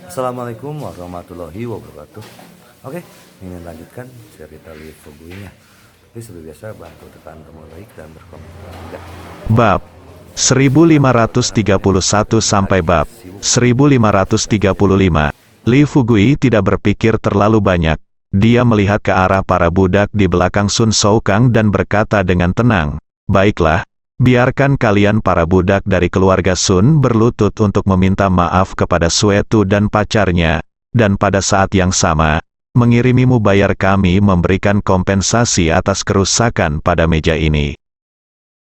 Assalamualaikum warahmatullahi wabarakatuh. Oke, ingin lanjutkan cerita Li Fugui-nya. Tapi seperti biasa bantu tekan tombol like dan berkomentar juga. Bab 1531 sampai bab 1535. Li Fugui tidak berpikir terlalu banyak. Dia melihat ke arah para budak di belakang Sun Shoukang dan berkata dengan tenang, "Baiklah, biarkan kalian para budak dari keluarga Sun berlutut untuk meminta maaf kepada Suetu dan pacarnya, dan pada saat yang sama, mengirimimu bayar kami memberikan kompensasi atas kerusakan pada meja ini.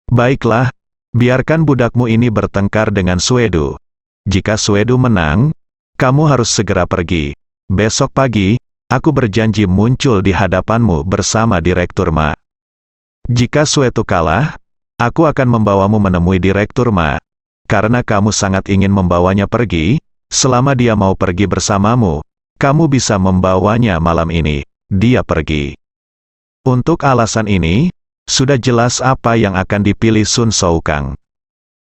Baiklah, biarkan budakmu ini bertengkar dengan Suedu. Jika Suedu menang, kamu harus segera pergi. Besok pagi, aku berjanji muncul di hadapanmu bersama Direktur Ma. Jika Suetu kalah, aku akan membawamu menemui Direktur Ma. Karena kamu sangat ingin membawanya pergi, selama dia mau pergi bersamamu, kamu bisa membawanya malam ini." Dia pergi. Untuk alasan ini, sudah jelas apa yang akan dipilih Sun Shoukang.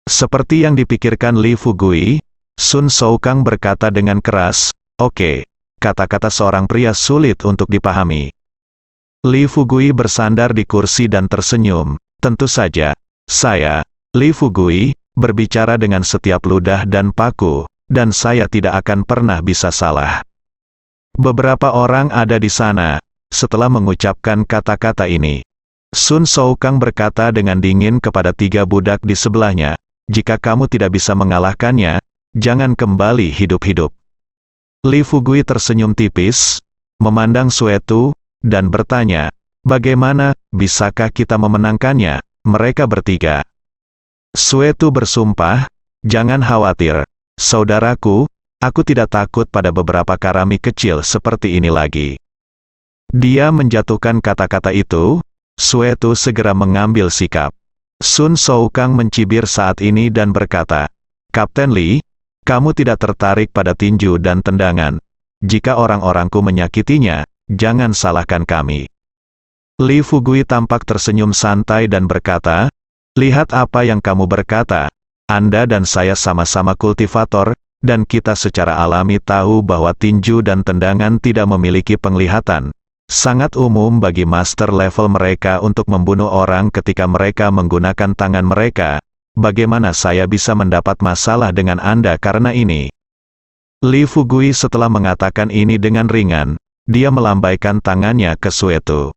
Seperti yang dipikirkan Li Fugui, Sun Shoukang berkata dengan keras, "Oke." Kata-kata seorang pria sulit untuk dipahami. Li Fugui bersandar di kursi dan tersenyum. "Tentu saja, saya, Li Fugui, berbicara dengan setiap ludah dan paku, dan saya tidak akan pernah bisa salah." Beberapa orang ada di sana. Setelah mengucapkan kata-kata ini, Sun Shoukang berkata dengan dingin kepada tiga budak di sebelahnya, "Jika kamu tidak bisa mengalahkannya, jangan kembali hidup-hidup." Li Fugui tersenyum tipis, memandang Suetu, dan bertanya, "Bagaimana, bisakah kita memenangkannya?" Mereka bertiga. Suetu bersumpah, "Jangan khawatir, saudaraku, aku tidak takut pada beberapa karami kecil seperti ini lagi." Dia menjatuhkan kata-kata itu, Suetu segera mengambil sikap. Sun Shoukang mencibir saat ini dan berkata, "Kapten Li, kamu tidak tertarik pada tinju dan tendangan. Jika orang-orangku menyakitinya, jangan salahkan kami." Li Fugui tampak tersenyum santai dan berkata, "Lihat apa yang kamu berkata. Anda dan saya sama-sama kultivator, dan kita secara alami tahu bahwa tinju dan tendangan tidak memiliki penglihatan. Sangat umum bagi master level mereka untuk membunuh orang ketika mereka menggunakan tangan mereka. Bagaimana saya bisa mendapat masalah dengan Anda karena ini?" Li Fugui setelah mengatakan ini dengan ringan, dia melambaikan tangannya ke Suetu.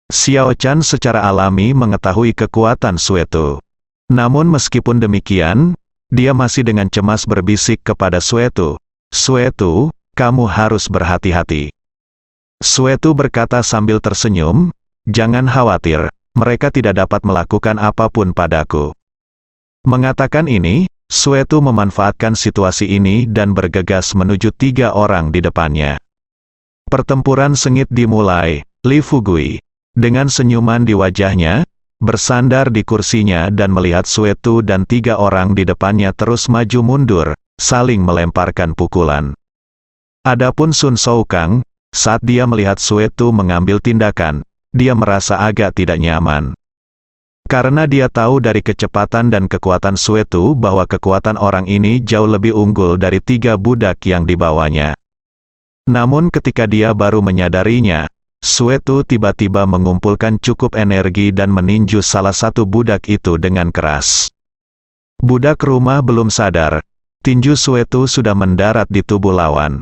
Xiao Chan secara alami mengetahui kekuatan Suetu. Namun meskipun demikian, dia masih dengan cemas berbisik kepada Suetu, "Suetu, kamu harus berhati-hati." Suetu berkata sambil tersenyum, "Jangan khawatir, mereka tidak dapat melakukan apapun padaku." Mengatakan ini, Suetu memanfaatkan situasi ini dan bergegas menuju tiga orang di depannya. Pertempuran sengit dimulai. Li Fugui, dengan senyuman di wajahnya, bersandar di kursinya dan melihat Suetu dan tiga orang di depannya terus maju mundur, saling melemparkan pukulan. Adapun Sun Shoukang, saat dia melihat Suetu mengambil tindakan, dia merasa agak tidak nyaman. Karena dia tahu dari kecepatan dan kekuatan Suetu bahwa kekuatan orang ini jauh lebih unggul dari tiga budak yang dibawanya. Namun ketika dia baru menyadarinya, Suetu tiba-tiba mengumpulkan cukup energi dan meninju salah satu budak itu dengan keras. Budak rumah belum sadar, tinju Suetu sudah mendarat di tubuh lawan.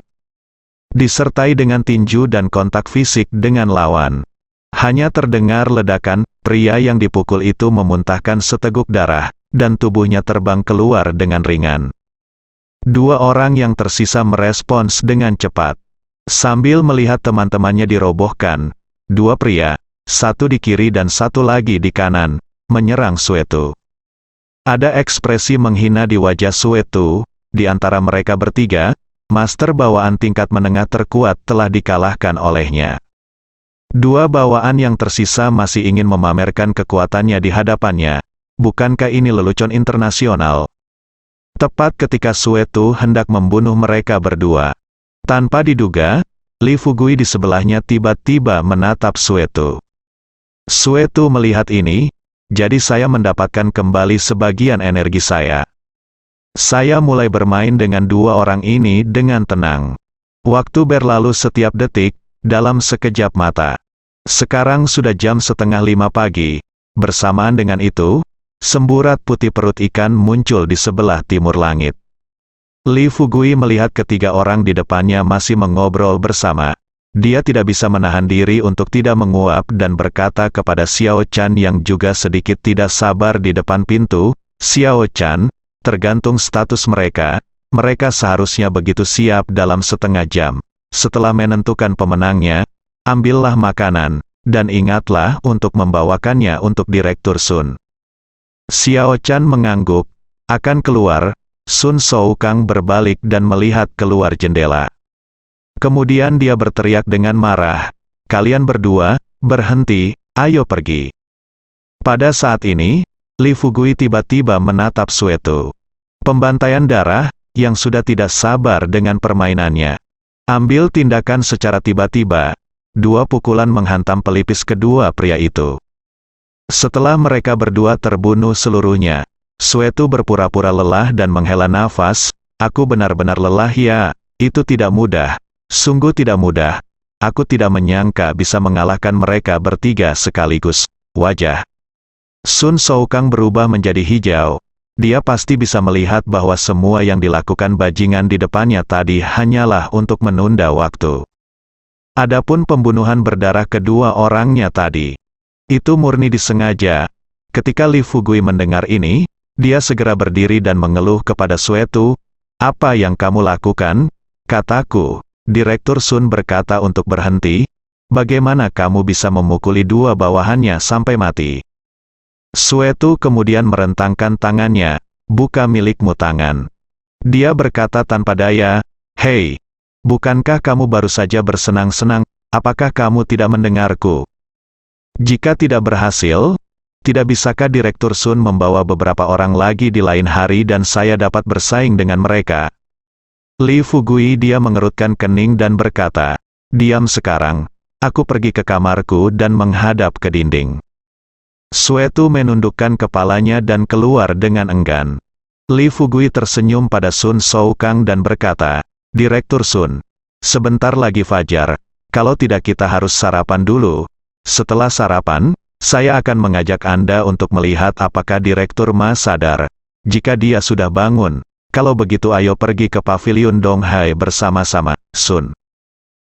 Disertai dengan tinju dan kontak fisik dengan lawan. Hanya terdengar ledakan, pria yang dipukul itu memuntahkan seteguk darah, dan tubuhnya terbang keluar dengan ringan. Dua orang yang tersisa merespons dengan cepat. Sambil melihat teman-temannya dirobohkan, dua pria, satu di kiri dan satu lagi di kanan, menyerang Suetu. Ada ekspresi menghina di wajah Suetu. Di antara mereka bertiga, master bawaan tingkat menengah terkuat telah dikalahkan olehnya. Dua bawaan yang tersisa masih ingin memamerkan kekuatannya di hadapannya. Bukankah ini lelucon internasional? Tepat ketika Suetu hendak membunuh mereka berdua, tanpa diduga, Li Fugui di sebelahnya tiba-tiba menatap Suetu. Suetu melihat ini, "Jadi saya mendapatkan kembali sebagian energi saya." Saya mulai bermain dengan dua orang ini dengan tenang. Waktu berlalu setiap detik, dalam sekejap mata. Sekarang sudah jam 4:30 pagi. Bersamaan dengan itu, semburat putih perut ikan muncul di sebelah timur langit. Li Fugui melihat ketiga orang di depannya masih mengobrol bersama. Dia tidak bisa menahan diri untuk tidak menguap dan berkata kepada Xiao Chan yang juga sedikit tidak sabar di depan pintu, "Xiao Chan, tergantung status mereka seharusnya begitu siap dalam setengah jam. Setelah menentukan pemenangnya, ambillah makanan, dan ingatlah untuk membawakannya untuk Direktur Sun." Xiao Chan mengangguk. Akan keluar, Sun Soukang berbalik dan melihat keluar jendela. Kemudian dia berteriak dengan marah, "Kalian berdua, berhenti, ayo pergi." Pada saat ini, Li Fugui tiba-tiba menatap Suetu. Pembantaian darah, yang sudah tidak sabar dengan permainannya. Ambil tindakan secara tiba-tiba. Dua pukulan menghantam pelipis kedua pria itu. Setelah mereka berdua terbunuh seluruhnya, Suetu berpura-pura lelah dan menghela nafas. "Aku benar-benar lelah ya, itu tidak mudah. Sungguh tidak mudah. Aku tidak menyangka bisa mengalahkan mereka bertiga sekaligus." Wajah Sun Soukang berubah menjadi hijau. Dia pasti bisa melihat bahwa semua yang dilakukan bajingan di depannya tadi hanyalah untuk menunda waktu. Adapun pembunuhan berdarah kedua orangnya tadi, itu murni disengaja. Ketika Li Fugui mendengar ini, dia segera berdiri dan mengeluh kepada Suetu, "Apa yang kamu lakukan?" "Kataku." Direktur Sun berkata untuk berhenti. "Bagaimana kamu bisa memukuli dua bawahannya sampai mati?" Suetu kemudian merentangkan tangannya, "Buka milikmu tangan." Dia berkata tanpa daya, "Hei, bukankah kamu baru saja bersenang-senang? Apakah kamu tidak mendengarku? Jika tidak berhasil, tidak bisakah Direktur Sun membawa beberapa orang lagi di lain hari dan saya dapat bersaing dengan mereka?" Li Fugui dia mengerutkan kening dan berkata, "Diam sekarang, aku pergi ke kamarku dan menghadap ke dinding." Suetu menundukkan kepalanya dan keluar dengan enggan. Li Fugui tersenyum pada Sun Soukang dan berkata, "Direktur Sun, sebentar lagi fajar, kalau tidak kita harus sarapan dulu. Setelah sarapan, saya akan mengajak Anda untuk melihat apakah Direktur Ma sadar. Jika dia sudah bangun, kalau begitu ayo pergi ke pavilion Donghai bersama-sama." Sun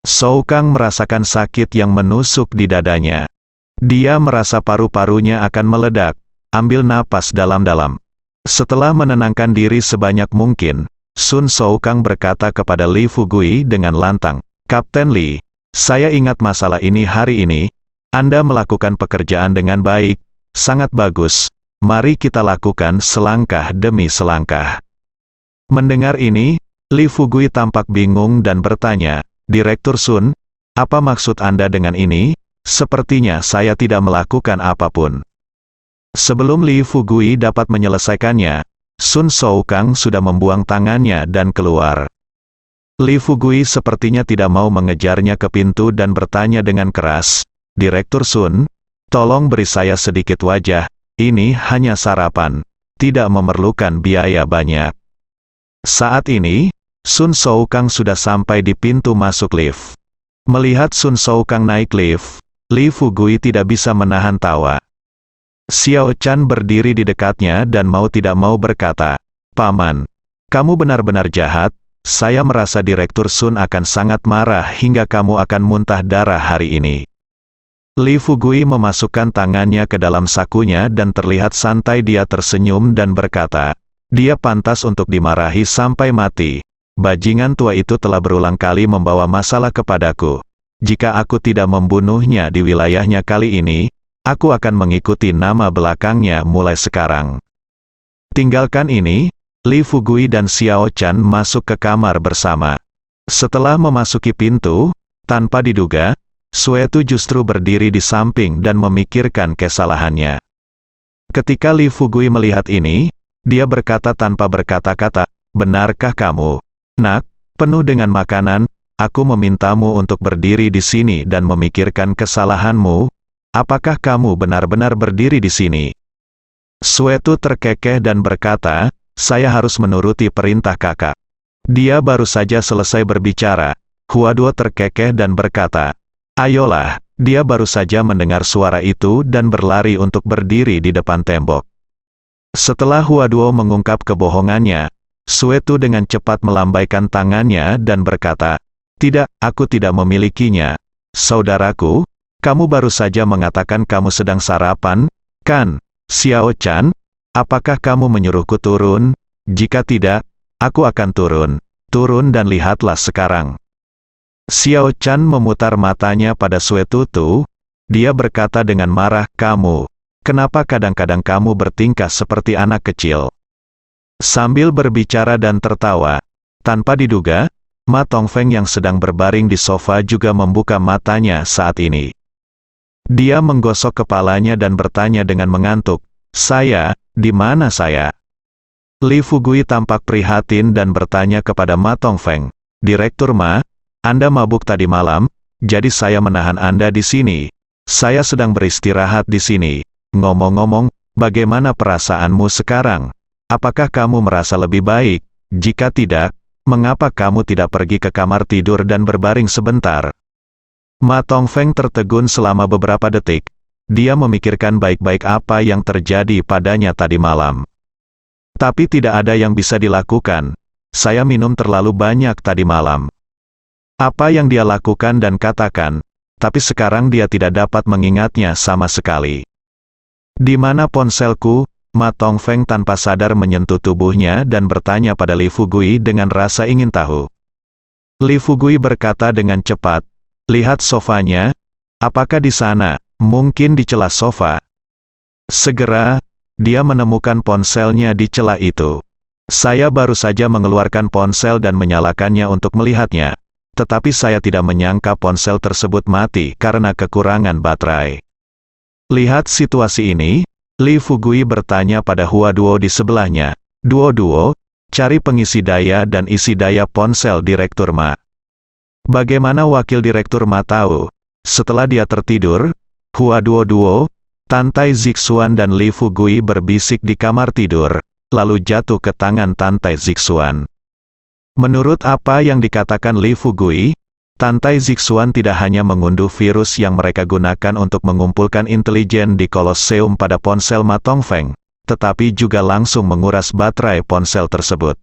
Soukang merasakan sakit yang menusuk di dadanya. Dia merasa paru-parunya akan meledak. Ambil napas dalam-dalam. Setelah menenangkan diri sebanyak mungkin, Sun Soukang berkata kepada Li Fugui dengan lantang, "Kapten Li, saya ingat masalah ini hari ini. Anda melakukan pekerjaan dengan baik, sangat bagus. Mari kita lakukan selangkah demi selangkah." Mendengar ini, Li Fugui tampak bingung dan bertanya, "Direktur Sun, apa maksud Anda dengan ini? Sepertinya saya tidak melakukan apapun." Sebelum Li Fugui dapat menyelesaikannya, Sun Soukang sudah membuang tangannya dan keluar. Li Fugui sepertinya tidak mau mengejarnya ke pintu dan bertanya dengan keras, "Direktur Sun, tolong beri saya sedikit wajah, ini hanya sarapan, tidak memerlukan biaya banyak." Saat ini, Sun Soukang sudah sampai di pintu masuk lift. Melihat Sun Soukang naik lift, Li Fugui tidak bisa menahan tawa. Xiao Chan berdiri di dekatnya dan mau tidak mau berkata, "Paman, kamu benar-benar jahat, saya merasa Direktur Sun akan sangat marah hingga kamu akan muntah darah hari ini." Li Fugui memasukkan tangannya ke dalam sakunya dan terlihat santai. Dia tersenyum dan berkata, "Dia pantas untuk dimarahi sampai mati. Bajingan tua itu telah berulang kali membawa masalah kepadaku. Jika aku tidak membunuhnya di wilayahnya kali ini, aku akan mengikuti nama belakangnya mulai sekarang." Tinggalkan ini, Li Fugui dan Xiao Chan masuk ke kamar bersama. Setelah memasuki pintu, tanpa diduga, Suetu justru berdiri di samping dan memikirkan kesalahannya. Ketika Li Fugui melihat ini, dia berkata tanpa berkata-kata, "Benarkah kamu, Nak, penuh dengan makanan? Aku memintamu untuk berdiri di sini dan memikirkan kesalahanmu. Apakah kamu benar-benar berdiri di sini?" Suetu terkekeh dan berkata, saya harus menuruti perintah kakak. Dia baru saja selesai berbicara. Huaduo terkekeh dan berkata, ayolah. Dia baru saja mendengar suara itu dan berlari untuk berdiri di depan tembok. Setelah Huaduo mengungkap kebohongannya, Suetu dengan cepat melambaikan tangannya dan berkata, tidak, aku tidak memilikinya. Saudaraku, kamu baru saja mengatakan kamu sedang sarapan, kan? Xiao Chan, apakah kamu menyuruhku turun? Jika tidak, aku akan turun. Turun dan lihatlah sekarang. Xiao Chan memutar matanya pada Suetutu. Dia berkata dengan marah, kamu, kenapa kadang-kadang kamu bertingkah seperti anak kecil? Sambil berbicara dan tertawa, tanpa diduga, Ma Tongfeng yang sedang berbaring di sofa juga membuka matanya saat ini. Dia menggosok kepalanya dan bertanya dengan mengantuk, saya, di mana saya? Li Fugui tampak prihatin dan bertanya kepada Ma Tongfeng, Direktur Ma, Anda mabuk tadi malam, jadi saya menahan Anda di sini. Saya sedang beristirahat di sini. Ngomong-ngomong, bagaimana perasaanmu sekarang? Apakah kamu merasa lebih baik? Jika tidak, mengapa kamu tidak pergi ke kamar tidur dan berbaring sebentar? Ma Tongfeng tertegun selama beberapa detik. Dia memikirkan baik-baik apa yang terjadi padanya tadi malam. Tapi tidak ada yang bisa dilakukan. Saya minum terlalu banyak tadi malam. Apa yang dia lakukan dan katakan, tapi sekarang dia tidak dapat mengingatnya sama sekali. Di mana ponselku? Ma Tongfeng tanpa sadar menyentuh tubuhnya dan bertanya pada Li Fugui dengan rasa ingin tahu. Li Fugui berkata dengan cepat, lihat sofanya, apakah di sana, mungkin di celah sofa. Segera, dia menemukan ponselnya di celah itu. Saya baru saja mengeluarkan ponsel dan menyalakannya untuk melihatnya. Tetapi saya tidak menyangka ponsel tersebut mati karena kekurangan baterai. Lihat situasi ini, Li Fugui bertanya pada Huaduo di sebelahnya. Duo-duo, cari pengisi daya dan isi daya ponsel Direktur Ma. Bagaimana Wakil Direktur Ma tahu? Setelah dia tertidur, Huaduo-duo, Tantai Zixuan dan Li Fugui berbisik di kamar tidur, lalu jatuh ke tangan Tantai Zixuan. Menurut apa yang dikatakan Li Fugui, Tantai Zixuan tidak hanya mengunduh virus yang mereka gunakan untuk mengumpulkan intelijen di Kolosseum pada ponsel Ma Tongfeng, tetapi juga langsung menguras baterai ponsel tersebut.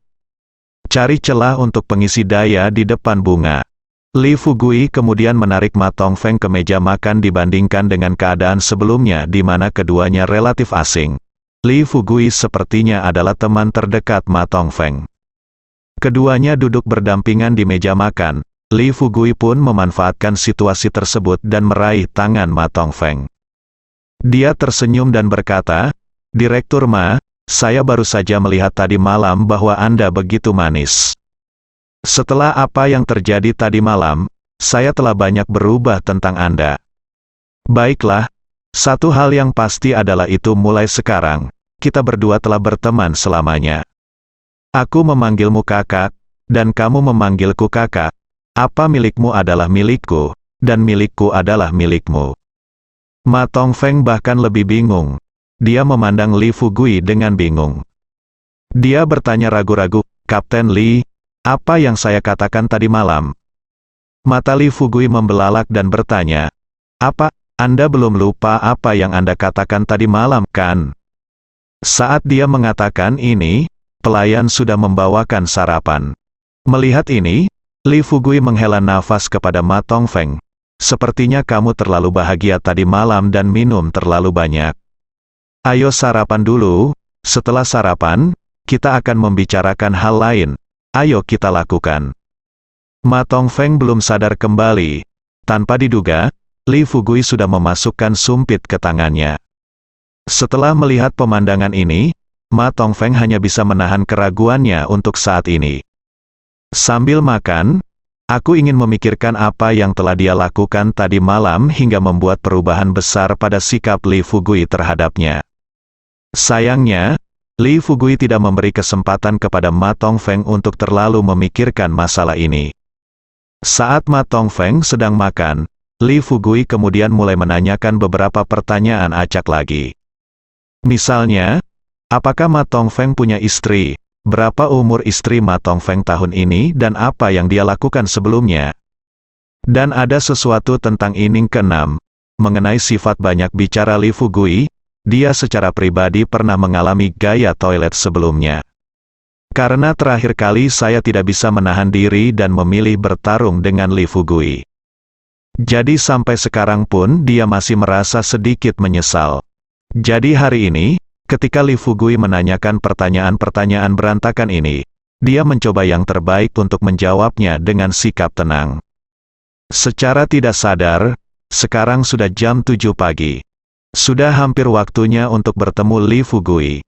Cari celah untuk pengisi daya di depan bunga. Li Fugui kemudian menarik Ma Tongfeng ke meja makan dibandingkan dengan keadaan sebelumnya di mana keduanya relatif asing. Li Fugui sepertinya adalah teman terdekat Ma Tongfeng. Keduanya duduk berdampingan di meja makan. Li Fugui pun memanfaatkan situasi tersebut dan meraih tangan Ma Tongfeng. Dia tersenyum dan berkata, Direktur Ma, saya baru saja melihat tadi malam bahwa Anda begitu manis. Setelah apa yang terjadi tadi malam, saya telah banyak berubah tentang Anda. Baiklah, satu hal yang pasti adalah itu mulai sekarang, kita berdua telah berteman selamanya. Aku memanggilmu kakak, dan kamu memanggilku kakak. Apa milikmu adalah milikku, dan milikku adalah milikmu. Ma Tongfeng bahkan lebih bingung. Dia memandang Li Fugui dengan bingung. Dia bertanya ragu-ragu, Kapten Li, apa yang saya katakan tadi malam? Mata Li Fugui membelalak dan bertanya, apa, Anda belum lupa apa yang Anda katakan tadi malam, kan? Saat dia mengatakan ini, pelayan sudah membawakan sarapan. Melihat ini, Li Fugui menghela nafas kepada Ma Tongfeng. Sepertinya kamu terlalu bahagia tadi malam dan minum terlalu banyak. Ayo sarapan dulu, setelah sarapan, kita akan membicarakan hal lain. Ayo kita lakukan. Ma Tongfeng belum sadar kembali. Tanpa diduga, Li Fugui sudah memasukkan sumpit ke tangannya. Setelah melihat pemandangan ini, Ma Tongfeng hanya bisa menahan keraguannya untuk saat ini. Sambil makan, aku ingin memikirkan apa yang telah dia lakukan tadi malam hingga membuat perubahan besar pada sikap Li Fugui terhadapnya. Sayangnya, Li Fugui tidak memberi kesempatan kepada Ma Tongfeng untuk terlalu memikirkan masalah ini. Saat Ma Tongfeng sedang makan, Li Fugui kemudian mulai menanyakan beberapa pertanyaan acak lagi. Misalnya, apakah Ma Tongfeng punya istri? berapa umur istri Ma Tongfeng tahun ini dan apa yang dia lakukan sebelumnya. Dan ada sesuatu tentang inning ke-6, mengenai sifat banyak bicara Li Fugui, dia secara pribadi pernah mengalami gaya toilet sebelumnya. Karena terakhir kali saya tidak bisa menahan diri dan memilih bertarung dengan Li Fugui. Jadi sampai sekarang pun dia masih merasa sedikit menyesal. Jadi hari ini, ketika Li Fugui menanyakan pertanyaan-pertanyaan berantakan ini, dia mencoba yang terbaik untuk menjawabnya dengan sikap tenang. Secara tidak sadar, sekarang sudah jam 7 pagi. Sudah hampir waktunya untuk bertemu Li Fugui.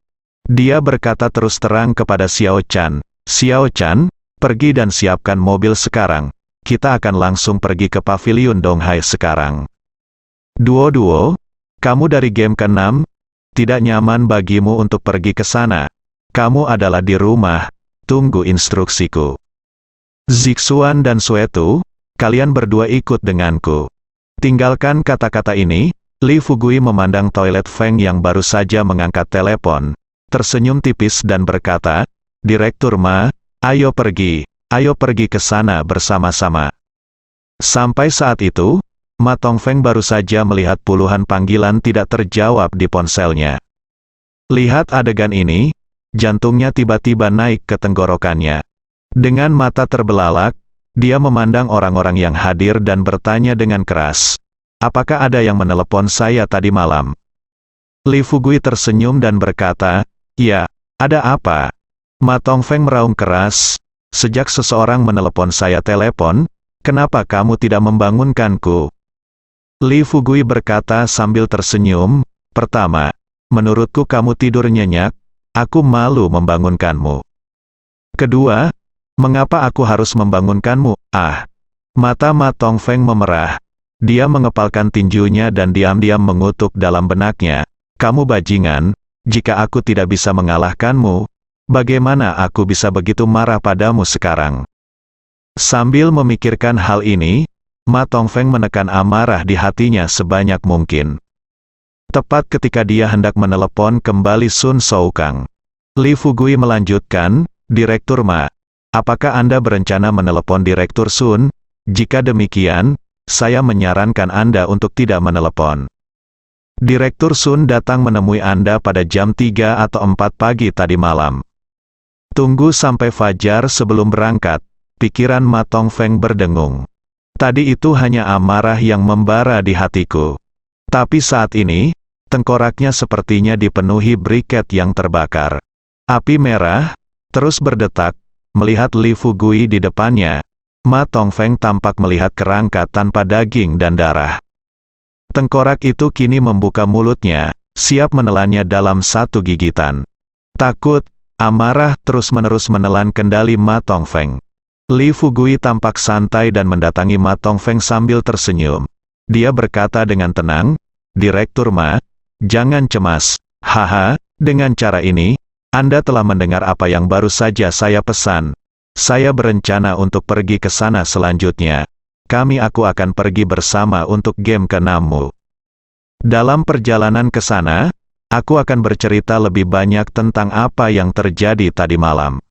Dia berkata terus terang kepada Xiao Chan, "Xiao Chan, pergi dan siapkan mobil sekarang. Kita akan langsung pergi ke pavilion Donghai sekarang." Duo, kamu dari game ke-6, tidak nyaman bagimu untuk pergi ke sana. Kamu adalah di rumah, tunggu instruksiku. Zixuan dan Suetu, kalian berdua ikut denganku. Tinggalkan kata-kata ini, Li Fugui memandang toilet Feng yang baru saja mengangkat telepon, tersenyum tipis dan berkata, "Direktur Ma, ayo pergi ke sana bersama-sama." Sampai saat itu, Ma Tongfeng baru saja melihat puluhan panggilan tidak terjawab di ponselnya. Lihat adegan ini, jantungnya tiba-tiba naik ke tenggorokannya. Dengan mata terbelalak, dia memandang orang-orang yang hadir dan bertanya dengan keras, "Apakah ada yang menelepon saya tadi malam?" Li Fugui tersenyum dan berkata, "Ya, ada apa?" Ma Tongfeng meraung keras, "Sejak seseorang menelepon saya telepon, kenapa kamu tidak membangunkanku?" Li Fugui berkata sambil tersenyum, "Pertama, menurutku kamu tidur nyenyak, aku malu membangunkanmu. Kedua, mengapa aku harus membangunkanmu?" Mata Ma Tongfeng memerah. Dia mengepalkan tinjunya dan diam-diam mengutuk dalam benaknya, "Kamu bajingan, jika aku tidak bisa mengalahkanmu, bagaimana aku bisa begitu marah padamu sekarang?" Sambil memikirkan hal ini, Ma Tongfeng menekan amarah di hatinya sebanyak mungkin. Tepat ketika dia hendak menelepon kembali Sun Soukang, Li Fugui melanjutkan, "Direktur Ma, apakah Anda berencana menelepon Direktur Sun? Jika demikian, saya menyarankan Anda untuk tidak menelepon. Direktur Sun datang menemui Anda pada jam 3 atau 4 pagi tadi malam. Tunggu sampai fajar sebelum berangkat." Pikiran Ma Tongfeng berdengung. Tadi itu hanya amarah yang membara di hatiku. Tapi saat ini, tengkoraknya sepertinya dipenuhi briket yang terbakar. Api merah terus berdetak. Melihat Li Fugui di depannya, Ma Tongfeng tampak melihat kerangka tanpa daging dan darah. Tengkorak itu kini membuka mulutnya, siap menelannya dalam satu gigitan. Takut, amarah terus-menerus menelan kendali Ma Tongfeng. Li Fugui tampak santai dan mendatangi Ma Tongfeng sambil tersenyum. Dia berkata dengan tenang, "Direktur Ma, jangan cemas. Haha, dengan cara ini, Anda telah mendengar apa yang baru saja saya pesan. Saya berencana untuk pergi ke sana selanjutnya. Aku akan pergi bersama untuk game ke-6-mu. Dalam perjalanan ke sana, aku akan bercerita lebih banyak tentang apa yang terjadi tadi malam."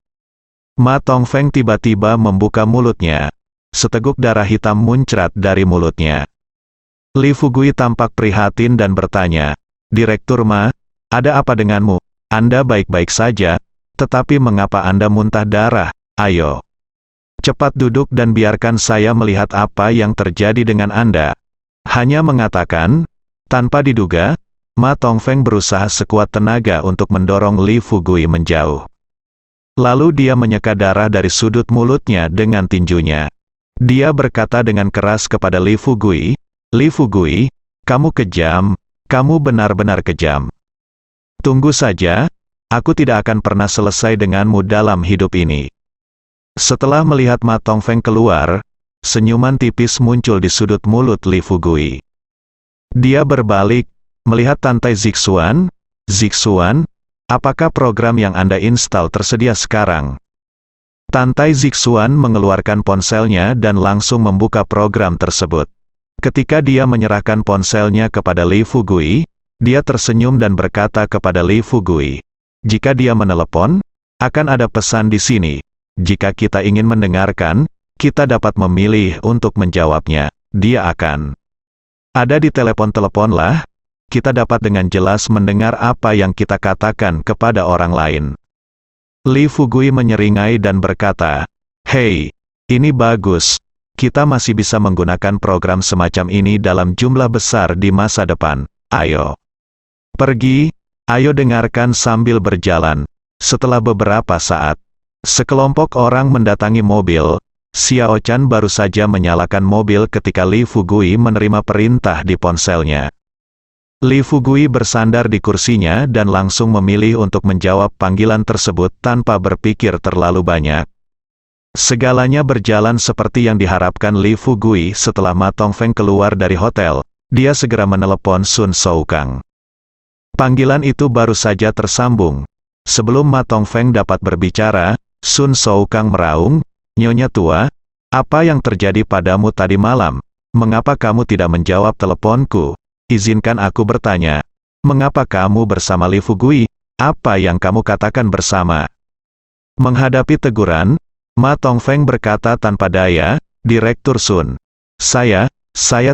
Ma Tongfeng tiba-tiba membuka mulutnya. Seteguk darah hitam muncrat dari mulutnya. Li Fugui tampak prihatin dan bertanya, "Direktur Ma, ada apa denganmu? Anda baik-baik saja, tetapi mengapa Anda muntah darah? Ayo, cepat duduk dan biarkan saya melihat apa yang terjadi dengan Anda." Hanya mengatakan, tanpa diduga, Ma Tongfeng berusaha sekuat tenaga untuk mendorong Li Fugui menjauh. Lalu dia menyeka darah dari sudut mulutnya dengan tinjunya. Dia berkata dengan keras kepada Li Fugui, "Li Fugui, kamu kejam, kamu benar-benar kejam. Tunggu saja, aku tidak akan pernah selesai denganmu dalam hidup ini." Setelah melihat Ma Tongfeng keluar, senyuman tipis muncul di sudut mulut Li Fugui. Dia berbalik, melihat Tantai Zixuan. "Zixuan, apakah program yang Anda install tersedia sekarang?" Tantai Zixuan mengeluarkan ponselnya dan langsung membuka program tersebut. Ketika dia menyerahkan ponselnya kepada Li Fugui, dia tersenyum dan berkata kepada Li Fugui, "Jika dia menelepon, Akan ada pesan di sini. Jika kita ingin mendengarkan, kita dapat memilih untuk menjawabnya. Dia akan ada di telepon-telepon lah. Kita dapat dengan jelas mendengar apa yang kita katakan kepada orang lain. Lee Fugui menyeringai dan berkata, "Hei, ini bagus. Kita masih bisa menggunakan program semacam ini dalam jumlah besar di masa depan. Ayo. Pergi, ayo dengarkan sambil berjalan." Setelah beberapa saat, sekelompok orang mendatangi mobil. Xiao Chan baru saja menyalakan mobil ketika Lee Fugui menerima perintah di ponselnya. Lee Fugui bersandar di kursinya dan langsung memilih untuk menjawab panggilan tersebut tanpa berpikir terlalu banyak. Segalanya berjalan seperti yang diharapkan Lee Fugui setelah Ma Tongfeng keluar dari hotel. Dia segera menelepon Sun Shoukang. Panggilan itu baru saja tersambung. Sebelum Ma Tongfeng dapat berbicara, Sun Shoukang meraung, "Nyonya tua, apa yang terjadi padamu tadi malam? Mengapa kamu tidak menjawab teleponku? Izinkan aku bertanya, mengapa kamu bersama Lee Fugui? Apa yang kamu katakan bersama?" Menghadapi teguran, Ma Tongfeng berkata tanpa daya, "Direktur Sun, saya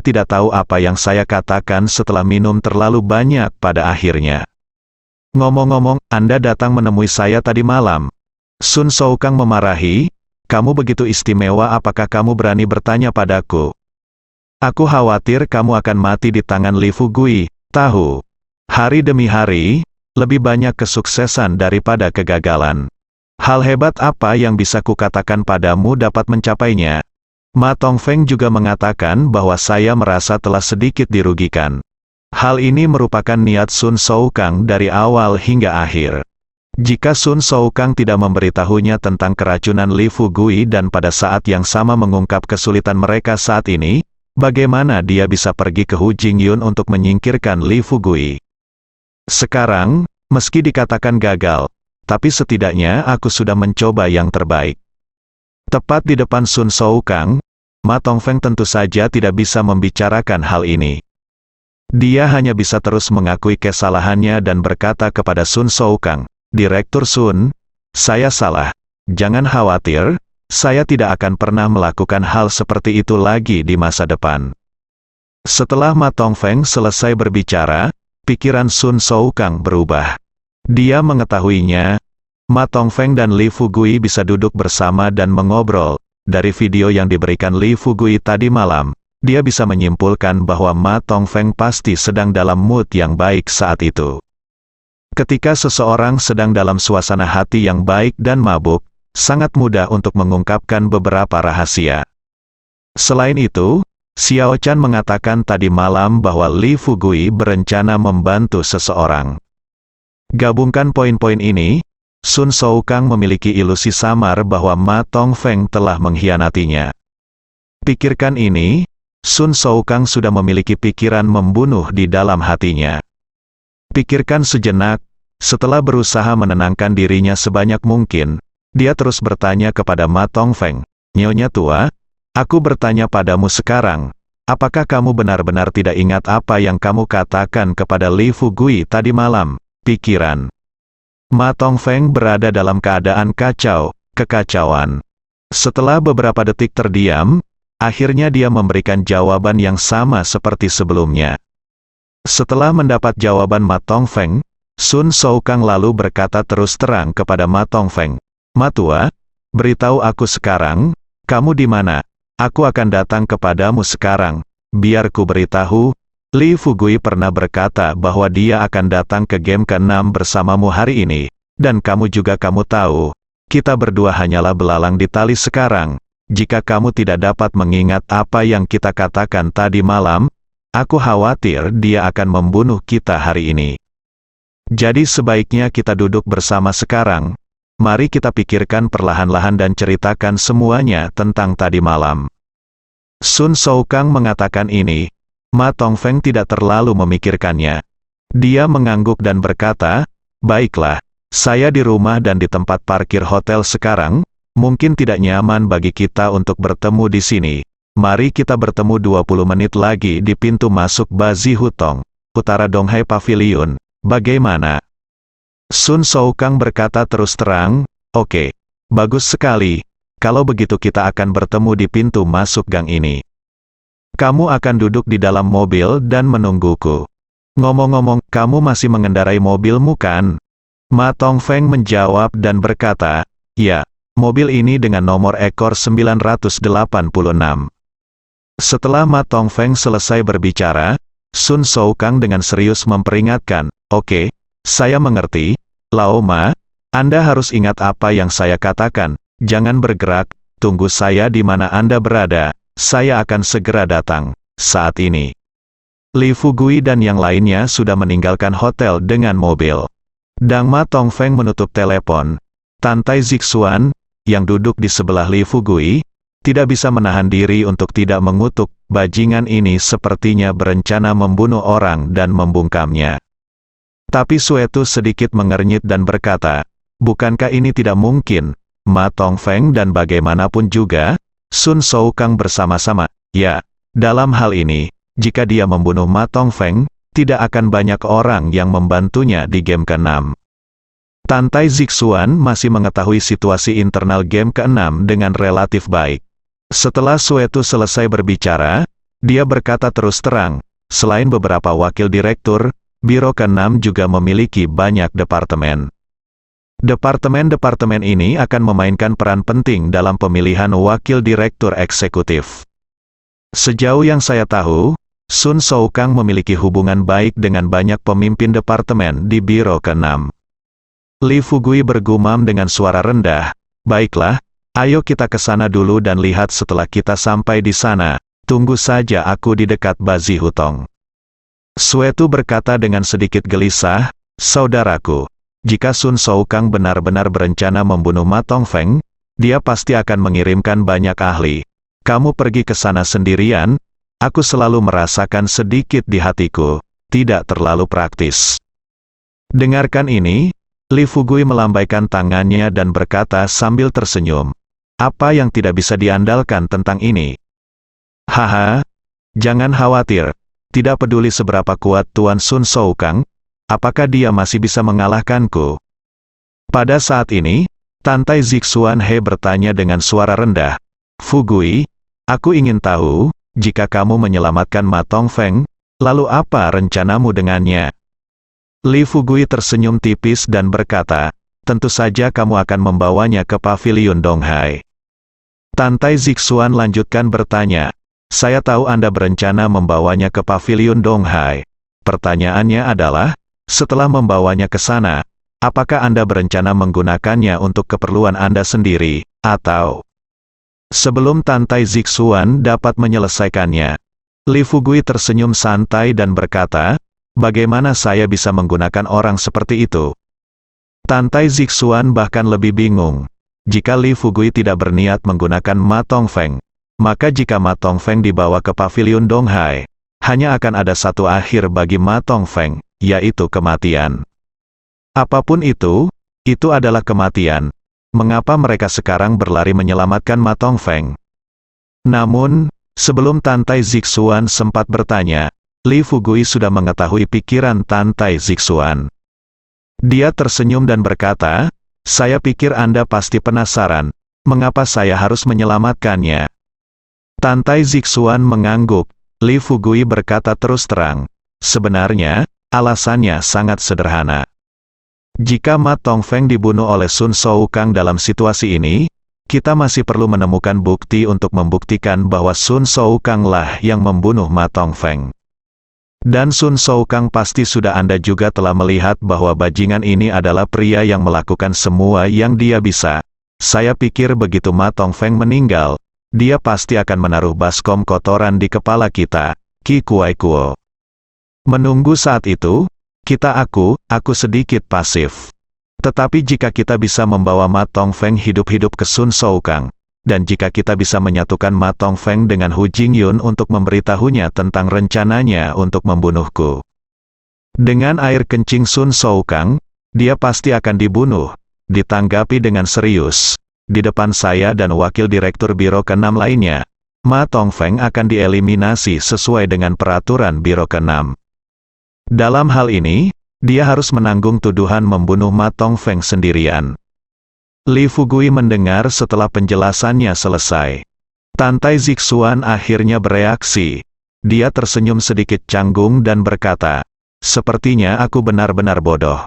tidak tahu apa yang saya katakan setelah minum terlalu banyak pada akhirnya. Ngomong-ngomong, Anda datang menemui saya tadi malam." Sun Shoukang memarahi, "Kamu begitu istimewa, apakah kamu berani bertanya padaku? Aku khawatir kamu akan mati di tangan Lee Fugui. Tahu, hari demi hari, lebih banyak kesuksesan daripada kegagalan. Hal hebat apa yang bisa kukatakan padamu dapat mencapainya?" Ma Tongfeng juga mengatakan bahwa saya merasa telah sedikit dirugikan. Hal ini merupakan niat Sun Shoukang dari awal hingga akhir. Jika Sun Shoukang tidak memberitahunya tentang keracunan Lee Fugui dan pada saat yang sama mengungkap kesulitan mereka saat ini, bagaimana dia bisa pergi ke Hu Jingyun untuk menyingkirkan Lee Fugui? Sekarang, meski dikatakan gagal, tapi setidaknya aku sudah mencoba yang terbaik. Tepat di depan Sun Shoukang, Ma Tongfeng tentu saja tidak bisa membicarakan hal ini. Dia hanya bisa terus mengakui kesalahannya dan berkata kepada Sun Shoukang, "Direktur Sun, saya salah. Jangan khawatir, saya tidak akan pernah melakukan hal seperti itu lagi di masa depan." Setelah Ma Tongfeng selesai berbicara, pikiran Sun Shoukang berubah. Dia mengetahuinya, Ma Tongfeng dan Lee Fugui bisa duduk bersama dan mengobrol. Dari video yang diberikan Lee Fugui tadi malam, dia bisa menyimpulkan bahwa Ma Tongfeng pasti sedang dalam mood yang baik saat itu. Ketika seseorang sedang dalam suasana hati yang baik dan mabuk, sangat mudah untuk mengungkapkan beberapa rahasia. Selain itu, Xiao Chan mengatakan tadi malam bahwa Lee Fugui berencana membantu seseorang. Gabungkan poin-poin ini, Sun Shoukang memiliki ilusi samar bahwa Ma Tongfeng telah mengkhianatinya. Pikirkan ini, Sun Shoukang sudah memiliki pikiran membunuh di dalam hatinya. Pikirkan sejenak, setelah berusaha menenangkan dirinya sebanyak mungkin, dia terus bertanya kepada Ma Tongfeng, "Nyonya tua, aku bertanya padamu sekarang, apakah kamu benar-benar tidak ingat apa yang kamu katakan kepada Lee Fugui tadi malam?" Pikiran Ma Tongfeng berada dalam keadaan kekacauan. Setelah beberapa detik terdiam, akhirnya dia memberikan jawaban yang sama seperti sebelumnya. Setelah mendapat jawaban Ma Tongfeng, Sun Shoukang lalu berkata terus terang kepada Ma Tongfeng, "Ma tua, beritahu aku sekarang, kamu di mana? Aku akan datang kepadamu sekarang. Biar ku beritahu, Lee Fugui pernah berkata bahwa dia akan datang ke game ke-6 bersamamu hari ini, dan kamu tahu, kita berdua hanyalah belalang di tali sekarang. Jika kamu tidak dapat mengingat apa yang kita katakan tadi malam, aku khawatir dia akan membunuh kita hari ini. Jadi sebaiknya kita duduk bersama sekarang. Mari kita pikirkan perlahan-lahan dan ceritakan semuanya tentang tadi malam." Sun Shoukang mengatakan ini, Ma Tongfeng tidak terlalu memikirkannya. Dia mengangguk dan berkata, "Baiklah, saya di rumah dan di tempat parkir hotel sekarang, mungkin tidak nyaman bagi kita untuk bertemu di sini. Mari kita bertemu 20 menit lagi di pintu masuk Bazi Hutong, utara Donghai Pavilion. Bagaimana?" Sun Shoukang berkata terus terang, Oke, bagus sekali. Kalau begitu kita akan bertemu di pintu masuk gang ini. Kamu akan duduk di dalam mobil dan menungguku. Ngomong-ngomong, kamu masih mengendarai mobilmu kan? Ma Tongfeng menjawab dan berkata, ya, mobil ini dengan nomor ekor 986. Setelah Ma Tongfeng selesai berbicara, Sun Shoukang dengan serius memperingatkan, oke, saya mengerti, Lao Ma, Anda harus ingat apa yang saya katakan, jangan bergerak, tunggu saya di mana Anda berada, saya akan segera datang. Saat ini, Li Fugui dan yang lainnya sudah meninggalkan hotel dengan mobil. Dang Ma Tongfeng menutup telepon. Tantai Zixuan, yang duduk di sebelah Li Fugui, tidak bisa menahan diri untuk tidak mengutuk, bajingan ini sepertinya berencana membunuh orang dan membungkamnya. Tapi Suetu sedikit mengernyit dan berkata, bukankah ini tidak mungkin, Ma Tongfeng dan bagaimanapun juga, Sun Shoukang bersama-sama, ya, dalam hal ini, jika dia membunuh Ma Tongfeng, tidak akan banyak orang yang membantunya di game ke-6. Tantai Zixuan masih mengetahui situasi internal game ke-6 dengan relatif baik. Setelah Suetu selesai berbicara, dia berkata terus terang, selain beberapa wakil direktur, Biro ke-6 juga memiliki banyak departemen. Departemen-departemen ini akan memainkan peran penting dalam pemilihan wakil direktur eksekutif. Sejauh yang saya tahu, Sun Shoukang memiliki hubungan baik dengan banyak pemimpin departemen di Biro ke-6. Li Fugui bergumam dengan suara rendah, baiklah, ayo kita ke sana dulu dan lihat setelah kita sampai di sana, tunggu saja aku di dekat Bazi Hutong. Suetu berkata dengan sedikit gelisah, saudaraku, jika Sun Shoukang benar-benar berencana membunuh Ma Tongfeng, dia pasti akan mengirimkan banyak ahli. Kamu pergi ke sana sendirian, aku selalu merasakan sedikit di hatiku, tidak terlalu praktis. Dengarkan ini, Li Fugui melambaikan tangannya dan berkata sambil tersenyum, apa yang tidak bisa diandalkan tentang ini? Haha, jangan khawatir, tidak peduli seberapa kuat Tuan Sun Shoukang, apakah dia masih bisa mengalahkanku? Pada saat ini, Tantai Zixuan He bertanya dengan suara rendah, Fugui, aku ingin tahu, jika kamu menyelamatkan Ma Tongfeng, lalu apa rencanamu dengannya? Li Fugui tersenyum tipis dan berkata, tentu saja kamu akan membawanya ke pavilion Donghai. Tantai Zixuan lanjutkan bertanya, saya tahu Anda berencana membawanya ke pavilion Donghai. Pertanyaannya adalah, setelah membawanya ke sana, apakah Anda berencana menggunakannya untuk keperluan Anda sendiri, atau... Sebelum Tantai Zixuan dapat menyelesaikannya, Li Fugui tersenyum santai dan berkata, bagaimana saya bisa menggunakan orang seperti itu? Tantai Zixuan bahkan lebih bingung. Jika Li Fugui tidak berniat menggunakan Ma Tongfeng, maka jika Ma Tongfeng dibawa ke pavilion Donghai, hanya akan ada satu akhir bagi Ma Tongfeng, yaitu kematian. Apapun itu adalah kematian. Mengapa mereka sekarang berlari menyelamatkan Ma Tongfeng? Namun, sebelum Tantai Zixuan sempat bertanya, Li Fugui sudah mengetahui pikiran Tantai Zixuan. Dia tersenyum dan berkata, saya pikir Anda pasti penasaran, mengapa saya harus menyelamatkannya. Tantai Zixuan mengangguk. Li Fugui berkata terus terang, sebenarnya, alasannya sangat sederhana. Jika Ma Tongfeng dibunuh oleh Sun Shoukang dalam situasi ini, kita masih perlu menemukan bukti untuk membuktikan bahwa Sun Shoukang lah yang membunuh Ma Tongfeng. Dan Sun Shoukang pasti sudah Anda juga telah melihat bahwa bajingan ini adalah pria yang melakukan semua yang dia bisa. Saya pikir begitu Ma Tongfeng meninggal, dia pasti akan menaruh baskom kotoran di kepala kita, Qi Kuai Kuo. Menunggu saat itu, aku sedikit pasif. Tetapi jika kita bisa membawa Ma Tongfeng hidup-hidup ke Sun Shoukang, dan jika kita bisa menyatukan Ma Tongfeng dengan Hu Jingyun untuk memberitahunya tentang rencananya untuk membunuhku. Dengan air kencing Sun Shoukang, dia pasti akan dibunuh, ditanggapi dengan serius. Di depan saya dan wakil direktur Biro ke-6 lainnya, Ma Tongfeng akan dieliminasi sesuai dengan peraturan Biro ke-6. Dalam hal ini, dia harus menanggung tuduhan membunuh Ma Tongfeng sendirian. Li Fugui mendengar setelah penjelasannya selesai. Tantai Zixuan akhirnya bereaksi. Dia tersenyum sedikit canggung dan berkata, "Sepertinya aku benar-benar bodoh."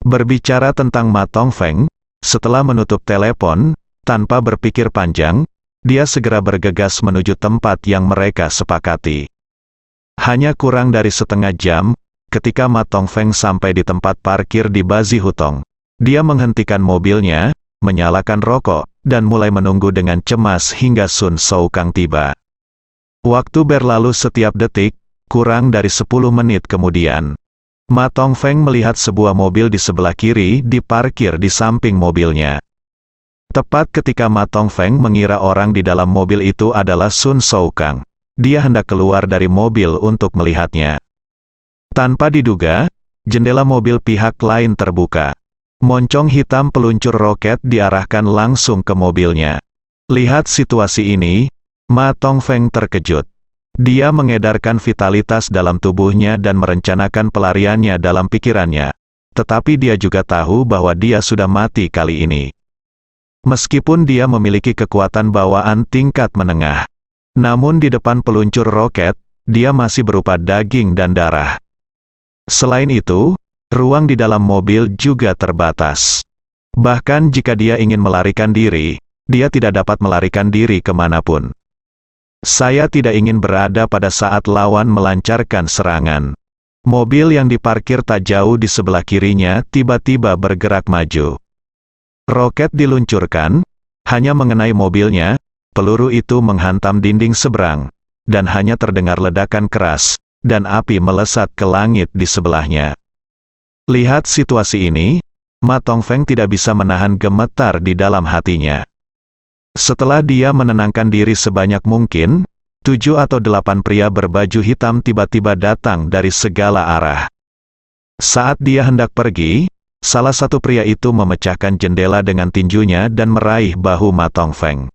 Berbicara tentang Ma Tongfeng, setelah menutup telepon, tanpa berpikir panjang, dia segera bergegas menuju tempat yang mereka sepakati. Hanya kurang dari setengah jam, ketika Ma Tongfeng sampai di tempat parkir di Bazi Hutong, dia menghentikan mobilnya, menyalakan rokok, dan mulai menunggu dengan cemas hingga Sun Shoukang tiba. Waktu berlalu setiap detik, kurang dari 10 menit kemudian. Ma Tongfeng melihat sebuah mobil di sebelah kiri diparkir di samping mobilnya. Tepat ketika Ma Tongfeng mengira orang di dalam mobil itu adalah Sun Shoukang, dia hendak keluar dari mobil untuk melihatnya. Tanpa diduga, jendela mobil pihak lain terbuka. Moncong hitam peluncur roket diarahkan langsung ke mobilnya. Lihat situasi ini, Ma Tongfeng terkejut. Dia mengedarkan vitalitas dalam tubuhnya dan merencanakan pelariannya dalam pikirannya. Tetapi dia juga tahu bahwa dia sudah mati kali ini. Meskipun dia memiliki kekuatan bawaan tingkat menengah, namun di depan peluncur roket, dia masih berupa daging dan darah. Selain itu, ruang di dalam mobil juga terbatas. Bahkan jika dia ingin melarikan diri, dia tidak dapat melarikan diri kemanapun. Saya tidak ingin berada pada saat lawan melancarkan serangan. Mobil yang diparkir tak jauh di sebelah kirinya tiba-tiba bergerak maju. Roket diluncurkan, hanya mengenai mobilnya, peluru itu menghantam dinding seberang, dan hanya terdengar ledakan keras, dan api melesat ke langit di sebelahnya. Lihat situasi ini, Ma Tongfeng tidak bisa menahan gemetar di dalam hatinya. Setelah dia menenangkan diri sebanyak mungkin, 7 atau 8 pria berbaju hitam tiba-tiba datang dari segala arah. Saat dia hendak pergi, salah satu pria itu memecahkan jendela dengan tinjunya dan meraih bahu Ma Tongfeng.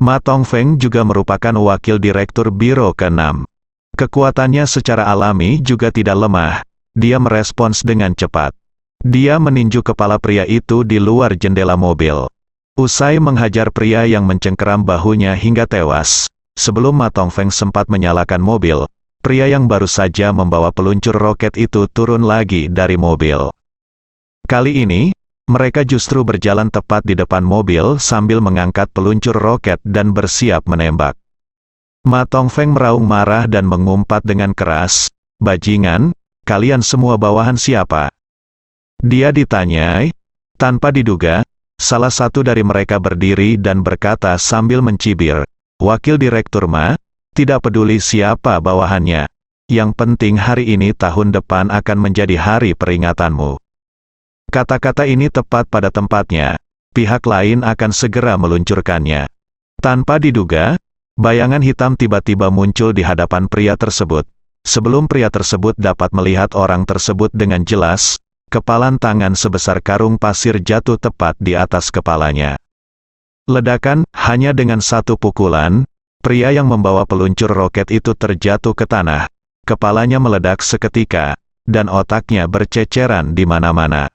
Ma Tongfeng juga merupakan wakil direktur Biro ke-6. Kekuatannya secara alami juga tidak lemah. Dia merespons dengan cepat. Dia meninju kepala pria itu di luar jendela mobil. Usai menghajar pria yang mencengkeram bahunya hingga tewas, sebelum Ma Tongfeng sempat menyalakan mobil, pria yang baru saja membawa peluncur roket itu turun lagi dari mobil. Kali ini, mereka justru berjalan tepat di depan mobil sambil mengangkat peluncur roket dan bersiap menembak. Ma Tongfeng meraung marah dan mengumpat dengan keras, "Bajingan, kalian semua bawahan siapa?" Dia ditanyai. Tanpa diduga, salah satu dari mereka berdiri dan berkata sambil mencibir, "Wakil Direktur Ma, tidak peduli siapa bawahannya. Yang penting hari ini tahun depan akan menjadi hari peringatanmu." Kata-kata ini tepat pada tempatnya. Pihak lain akan segera meluncurkannya. Tanpa diduga, bayangan hitam tiba-tiba muncul di hadapan pria tersebut. Sebelum pria tersebut dapat melihat orang tersebut dengan jelas, kepalan tangan sebesar karung pasir jatuh tepat di atas kepalanya. Ledakan, hanya dengan satu pukulan, pria yang membawa peluncur roket itu terjatuh ke tanah, kepalanya meledak seketika, dan otaknya berceceran di mana-mana.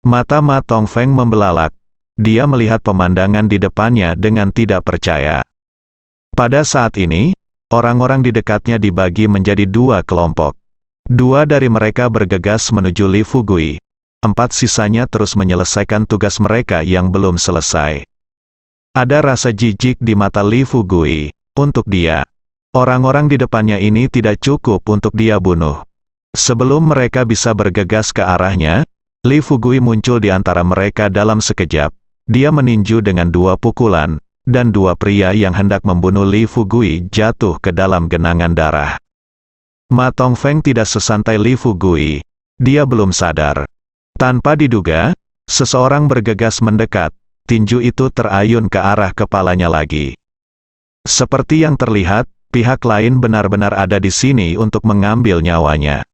Mata Ma Tongfeng membelalak, dia melihat pemandangan di depannya dengan tidak percaya. Pada saat ini, orang-orang di dekatnya dibagi menjadi 2 kelompok. 2 dari mereka bergegas menuju Li Fugui. 4 sisanya terus menyelesaikan tugas mereka yang belum selesai. Ada rasa jijik di mata Li Fugui. Untuk dia, orang-orang di depannya ini tidak cukup untuk dia bunuh. Sebelum mereka bisa bergegas ke arahnya, Li Fugui muncul di antara mereka dalam sekejap. Dia meninju dengan 2 pukulan, dan 2 pria yang hendak membunuh Li Fugui jatuh ke dalam genangan darah. Ma Tongfeng tidak sesantai Li Fugui. Dia belum sadar. Tanpa diduga, seseorang bergegas mendekat, tinju itu terayun ke arah kepalanya lagi. Seperti yang terlihat, pihak lain benar-benar ada di sini untuk mengambil nyawanya.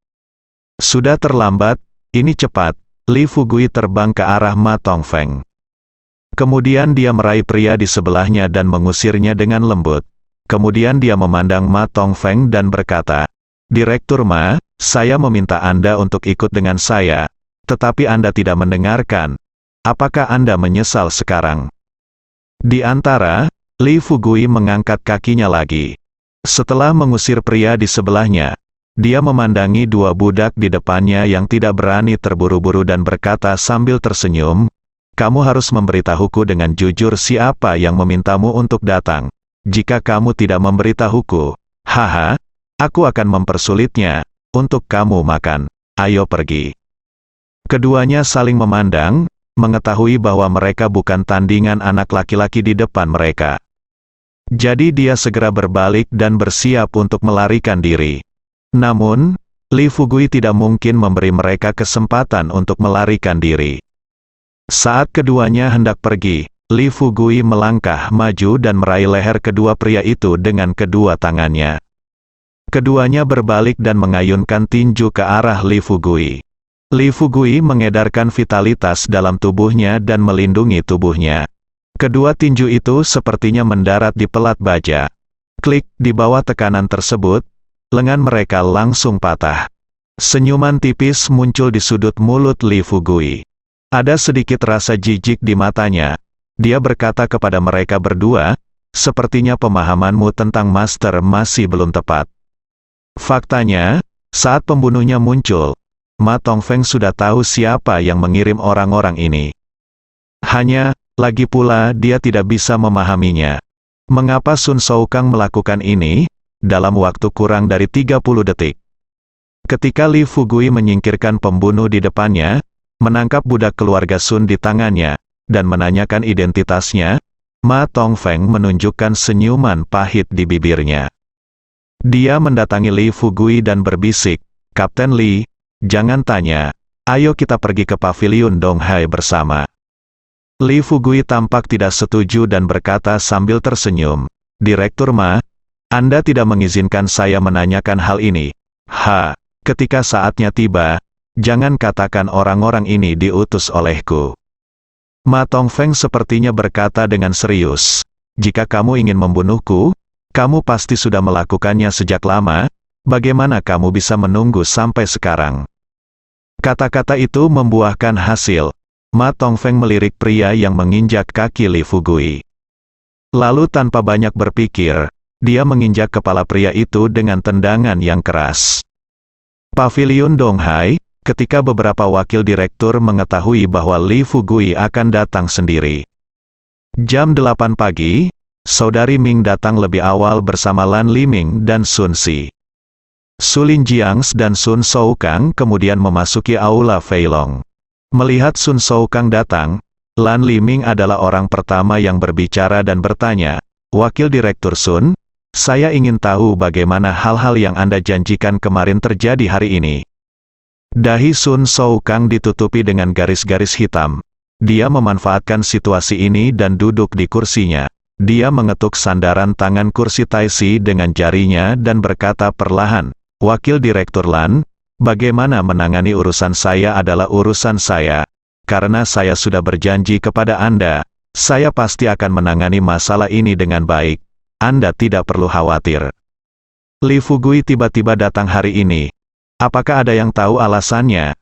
Sudah terlambat, ini cepat, Li Fugui terbang ke arah Ma Tongfeng. Kemudian dia meraih pria di sebelahnya dan mengusirnya dengan lembut. Kemudian dia memandang Ma Tongfeng dan berkata, "Direktur Ma, saya meminta Anda untuk ikut dengan saya, tetapi Anda tidak mendengarkan. Apakah Anda menyesal sekarang? Di antara, Li Fugui mengangkat kakinya lagi. Setelah mengusir pria di sebelahnya, dia memandangi dua budak di depannya yang tidak berani terburu-buru dan berkata sambil tersenyum, "Kamu harus memberitahuku dengan jujur siapa yang memintamu untuk datang. Jika kamu tidak memberitahuku, haha, aku akan mempersulitnya untuk kamu makan. Ayo pergi." Keduanya saling memandang, mengetahui bahwa mereka bukan tandingan anak laki-laki di depan mereka. Jadi dia segera berbalik dan bersiap untuk melarikan diri. Namun, Li Fugui tidak mungkin memberi mereka kesempatan untuk melarikan diri. Saat keduanya hendak pergi, Li Fugui melangkah maju dan meraih leher kedua pria itu dengan kedua tangannya. Keduanya berbalik dan mengayunkan tinju ke arah Li Fugui. Li Fugui mengedarkan vitalitas dalam tubuhnya dan melindungi tubuhnya. Kedua tinju itu sepertinya mendarat di pelat baja. Klik, di bawah tekanan tersebut, lengan mereka langsung patah. Senyuman tipis muncul di sudut mulut Li Fugui. Ada sedikit rasa jijik di matanya. Dia berkata kepada mereka berdua, "Sepertinya pemahamanmu tentang master masih belum tepat." Faktanya, saat pembunuhnya muncul, Ma Tongfeng sudah tahu siapa yang mengirim orang-orang ini. Hanya, lagi pula dia tidak bisa memahaminya. Mengapa Sun Shou-kang melakukan ini, dalam waktu kurang dari 30 detik. Ketika Li Fugui menyingkirkan pembunuh di depannya, menangkap budak keluarga Sun di tangannya, dan menanyakan identitasnya, Ma Tongfeng menunjukkan senyuman pahit di bibirnya. Dia mendatangi Li Fugui dan berbisik, "Kapten Li, jangan tanya, ayo kita pergi ke paviliun Donghai bersama." Li Fugui tampak tidak setuju dan berkata sambil tersenyum, "Direktur Ma, Anda tidak mengizinkan saya menanyakan hal ini. Ketika saatnya tiba, jangan katakan orang-orang ini diutus olehku." Ma Tongfeng sepertinya berkata dengan serius, "Jika kamu ingin membunuhku, kamu pasti sudah melakukannya sejak lama, bagaimana kamu bisa menunggu sampai sekarang?" Kata-kata itu membuahkan hasil. Ma Tongfeng melirik pria yang menginjak kaki Li Fugui. Lalu tanpa banyak berpikir, dia menginjak kepala pria itu dengan tendangan yang keras. Paviliun Donghai, ketika beberapa wakil direktur mengetahui bahwa Li Fugui akan datang sendiri. Jam 8 pagi, Saudari Ming datang lebih awal bersama Lan Liming dan Sun Si. Su Linjiang dan Sun Shou-kang kemudian memasuki aula Feilong. Melihat Sun Shou-kang datang, Lan Liming adalah orang pertama yang berbicara dan bertanya, "Wakil Direktur Sun, saya ingin tahu bagaimana hal-hal yang Anda janjikan kemarin terjadi hari ini." Dahi Sun Shou-kang ditutupi dengan garis-garis hitam. Dia memanfaatkan situasi ini dan duduk di kursinya. Dia mengetuk sandaran tangan kursi Taisi dengan jarinya dan berkata perlahan, "Wakil Direktur Lan, bagaimana menangani urusan saya adalah urusan saya. Karena saya sudah berjanji kepada Anda, saya pasti akan menangani masalah ini dengan baik. Anda tidak perlu khawatir." Li Fugui tiba-tiba datang hari ini. Apakah ada yang tahu alasannya?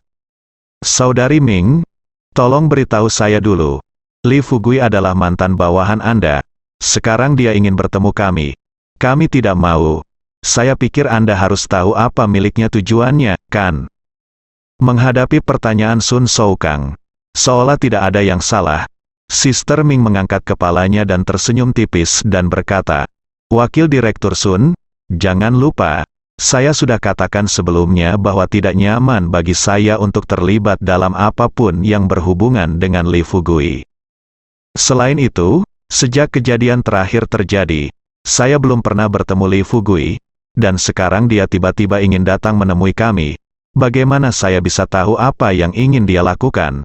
Saudari Ming, tolong beritahu saya dulu. Li Fugui adalah mantan bawahan Anda. Sekarang dia ingin bertemu kami. Kami tidak mau. Saya pikir Anda harus tahu apa miliknya tujuannya, kan? Menghadapi pertanyaan Sun Shou-kang, seolah tidak ada yang salah, Sister Ming mengangkat kepalanya dan tersenyum tipis dan berkata, "Wakil Direktur Sun, jangan lupa, saya sudah katakan sebelumnya bahwa tidak nyaman bagi saya untuk terlibat dalam apapun yang berhubungan dengan Li Fugui. Selain itu, sejak kejadian terakhir terjadi, saya belum pernah bertemu Li Fugui, dan sekarang dia tiba-tiba ingin datang menemui kami. Bagaimana saya bisa tahu apa yang ingin dia lakukan?"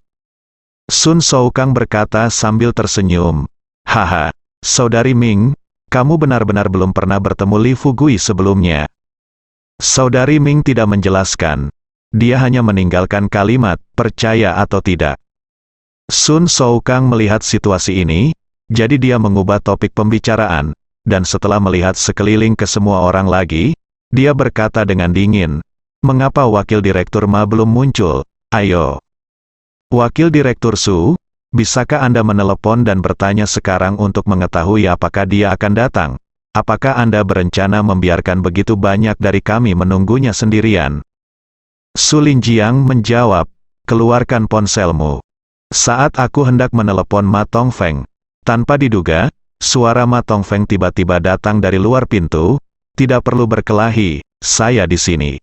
Sun Shou-kang berkata sambil tersenyum, "Haha, Saudari Ming, kamu benar-benar belum pernah bertemu Li Fugui sebelumnya." Saudari Ming tidak menjelaskan. Dia hanya meninggalkan kalimat, "percaya atau tidak." Sun Shou-kang melihat situasi ini, jadi dia mengubah topik pembicaraan, dan setelah melihat sekeliling ke semua orang lagi, dia berkata dengan dingin, "Mengapa Wakil Direktur Ma belum muncul? Ayo. Wakil Direktur Su, bisakah Anda menelepon dan bertanya sekarang untuk mengetahui apakah dia akan datang? Apakah Anda berencana membiarkan begitu banyak dari kami menunggunya sendirian? Su Linjiang menjawab, keluarkan ponselmu. Saat aku hendak menelepon Ma Tongfeng, tanpa diduga, suara Ma Tongfeng tiba-tiba datang dari luar pintu. Tidak perlu berkelahi, saya di sini.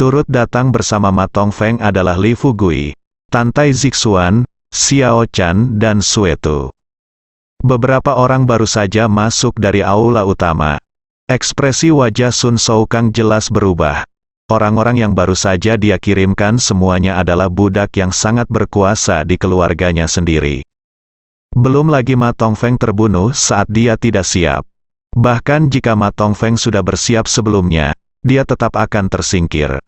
Turut datang bersama Ma Tongfeng adalah Li Fugui, Tantai Zixuan, Xiao Chan dan Suetu. Beberapa orang baru saja masuk dari aula utama. Ekspresi wajah Sun Shoukang jelas berubah. Orang-orang yang baru saja dia kirimkan semuanya adalah budak yang sangat berkuasa di keluarganya sendiri. Belum lagi Ma Tongfeng terbunuh saat dia tidak siap. Bahkan jika Ma Tongfeng sudah bersiap sebelumnya, dia tetap akan tersingkir.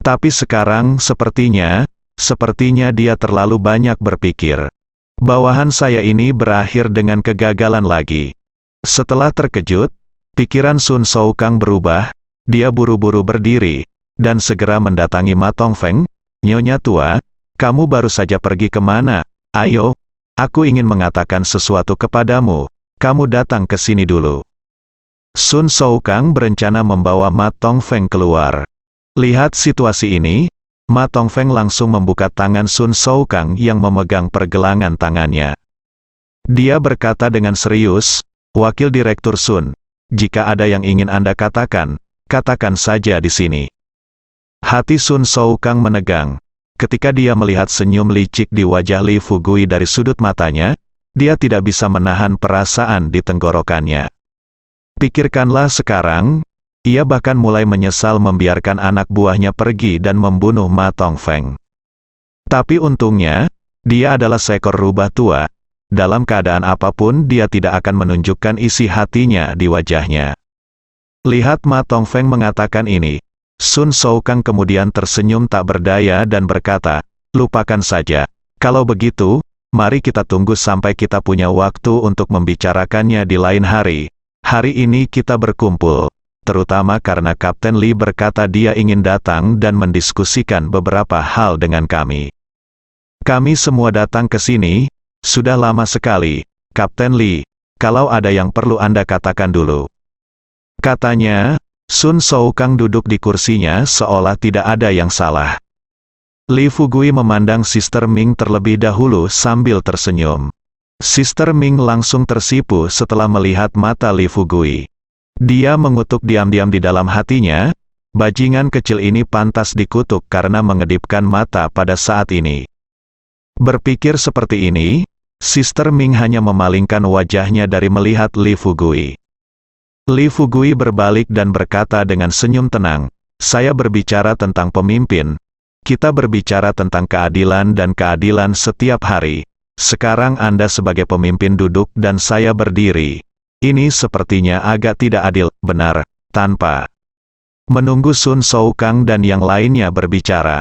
Tapi sekarang sepertinya dia terlalu banyak berpikir. Bawahan saya ini berakhir dengan kegagalan lagi. Setelah terkejut, pikiran Sun Shoukang berubah. Dia buru-buru berdiri, dan segera mendatangi Ma Tongfeng. Nyonya tua, kamu baru saja pergi kemana? Ayo, aku ingin mengatakan sesuatu kepadamu. Kamu datang ke sini dulu. Sun Shoukang berencana membawa Ma Tongfeng keluar. Lihat situasi ini, Ma Tongfeng langsung membuka tangan Sun Shoukang yang memegang pergelangan tangannya. Dia berkata dengan serius, Wakil Direktur Sun, jika ada yang ingin Anda katakan, katakan saja di sini. Hati Sun Shoukang menegang. Ketika dia melihat senyum licik di wajah Li Fugui dari sudut matanya, dia tidak bisa menahan perasaan di tenggorokannya. Pikirkanlah sekarang, ia bahkan mulai menyesal membiarkan anak buahnya pergi dan membunuh Ma Tongfeng. Tapi untungnya, dia adalah seekor rubah tua. Dalam keadaan apapun dia tidak akan menunjukkan isi hatinya di wajahnya. Lihat Ma Tongfeng mengatakan ini. Sun Shoukang kemudian tersenyum tak berdaya dan berkata, lupakan saja. Kalau begitu, mari kita tunggu sampai kita punya waktu untuk membicarakannya di lain hari. Hari ini kita berkumpul. Terutama karena Kapten Li berkata dia ingin datang dan mendiskusikan beberapa hal dengan kami. Kami semua datang ke sini, sudah lama sekali. Kapten Li, kalau ada yang perlu Anda katakan dulu. Katanya, Sun Shoukang duduk di kursinya seolah tidak ada yang salah. Li Fugui memandang Sister Ming terlebih dahulu sambil tersenyum. Sister Ming langsung tersipu setelah melihat mata Li Fugui. Dia mengutuk diam-diam di dalam hatinya, bajingan kecil ini pantas dikutuk karena mengedipkan mata pada saat ini. Berpikir seperti ini, Sister Ming hanya memalingkan wajahnya dari melihat Li Fugui. Li Fugui berbalik dan berkata dengan senyum tenang, saya berbicara tentang pemimpin. Kita berbicara tentang keadilan dan keadilan setiap hari. Sekarang Anda sebagai pemimpin duduk dan saya berdiri. Ini sepertinya agak tidak adil, benar, tanpa menunggu Sun Shoukang dan yang lainnya berbicara.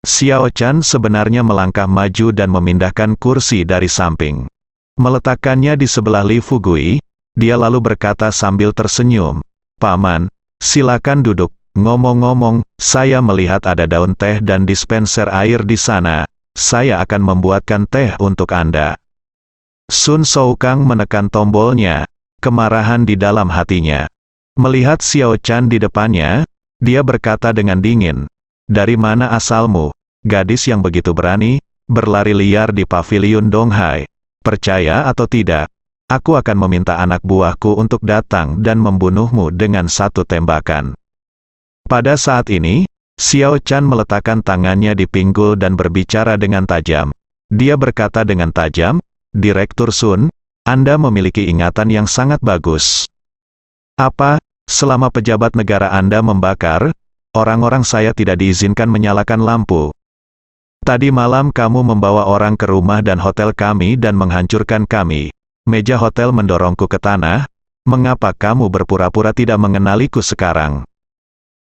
Xiao Chan sebenarnya melangkah maju dan memindahkan kursi dari samping. Meletakkannya di sebelah Li Fugui. Dia lalu berkata sambil tersenyum, Paman, silakan duduk. Ngomong-ngomong, saya melihat ada daun teh dan dispenser air di sana. Saya akan membuatkan teh untuk Anda. Sun Shoukang menekan tombolnya, kemarahan di dalam hatinya. Melihat Xiao Chan di depannya, dia berkata dengan dingin, dari mana asalmu, gadis yang begitu berani, berlari liar di paviliun Donghai. Percaya atau tidak, aku akan meminta anak buahku untuk datang dan membunuhmu dengan satu tembakan. Pada saat ini, Xiao Chan meletakkan tangannya di pinggul dan berbicara dengan tajam. Dia berkata dengan tajam, Direktur Sun, Anda memiliki ingatan yang sangat bagus. Apa, selama pejabat negara Anda membakar, orang-orang saya tidak diizinkan menyalakan lampu. Tadi malam kamu membawa orang ke rumah dan hotel kami dan menghancurkan kami. Meja hotel mendorongku ke tanah, mengapa kamu berpura-pura tidak mengenaliku sekarang?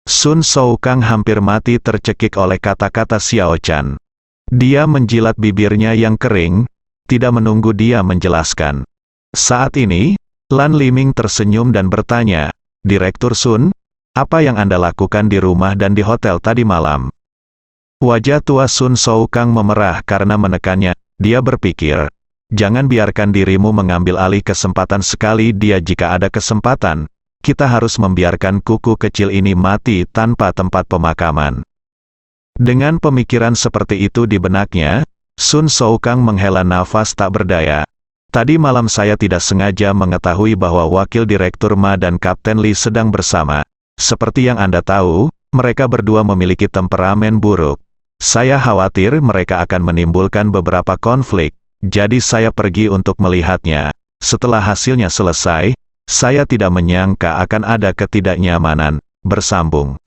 Sun Shoukang hampir mati tercekik oleh kata-kata Xiao Chan. Dia menjilat bibirnya yang kering, tidak menunggu dia menjelaskan. Saat ini, Lan Liming tersenyum dan bertanya, Direktur Sun, apa yang Anda lakukan di rumah dan di hotel tadi malam? Wajah tua Sun Shoukang memerah karena menekannya, Dia berpikir, jangan biarkan dirimu mengambil alih kesempatan sekali dia jika ada kesempatan. Kita harus membiarkan kuku kecil ini mati tanpa tempat pemakaman. Dengan pemikiran seperti itu di benaknya, Sun Soukang menghela nafas tak berdaya. Tadi malam saya tidak sengaja mengetahui bahwa Wakil Direktur Ma dan Kapten Li sedang bersama. Seperti yang Anda tahu, mereka berdua memiliki temperamen buruk. Saya khawatir mereka akan menimbulkan beberapa konflik, jadi saya pergi untuk melihatnya. Setelah hasilnya selesai, saya tidak menyangka akan ada ketidaknyamanan. Bersambung.